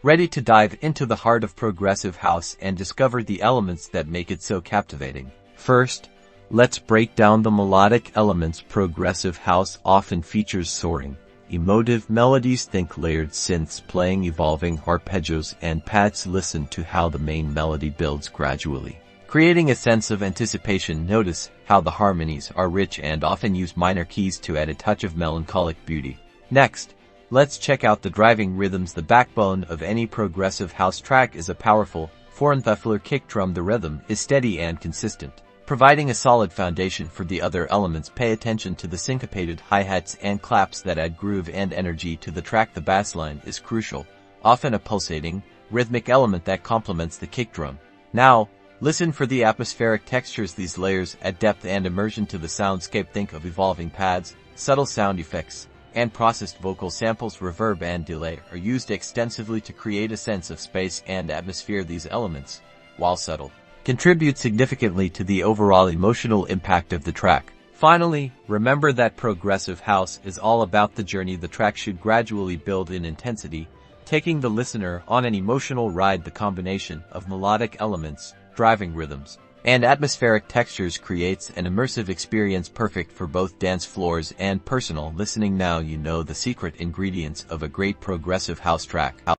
Ready to dive into the heart of progressive house and discover the elements that make it so captivating? First, let's break down the melodic elements. Progressive house often features soaring, emotive melodies. Think layered synths playing evolving arpeggios and pads. Listen to how the main melody builds gradually, creating a sense of anticipation. Notice how the harmonies are rich and often use minor keys to add a touch of melancholic beauty. Next, let's check out the driving rhythms. The backbone of any progressive house track is a powerful, four-and-muffler kick drum. The rhythm is steady and consistent, providing a solid foundation for the other elements. Pay attention to the syncopated hi-hats and claps that add groove and energy to the track. The bass line is crucial, often a pulsating, rhythmic element that complements the kick drum. Now, listen for the atmospheric textures. These layers add depth and immersion to the soundscape. Think of evolving pads, subtle sound effects, and processed vocal samples. Reverb and delay are used extensively to create a sense of space and atmosphere. These elements, while subtle, contribute significantly to the overall emotional impact of the track. Finally, remember that progressive house is all about the journey. The track should gradually build in intensity, taking the listener on an emotional ride. The combination of melodic elements, driving rhythms, and atmospheric textures creates an immersive experience perfect for both dance floors and personal listening. Now you know the secret ingredients of a great progressive house track.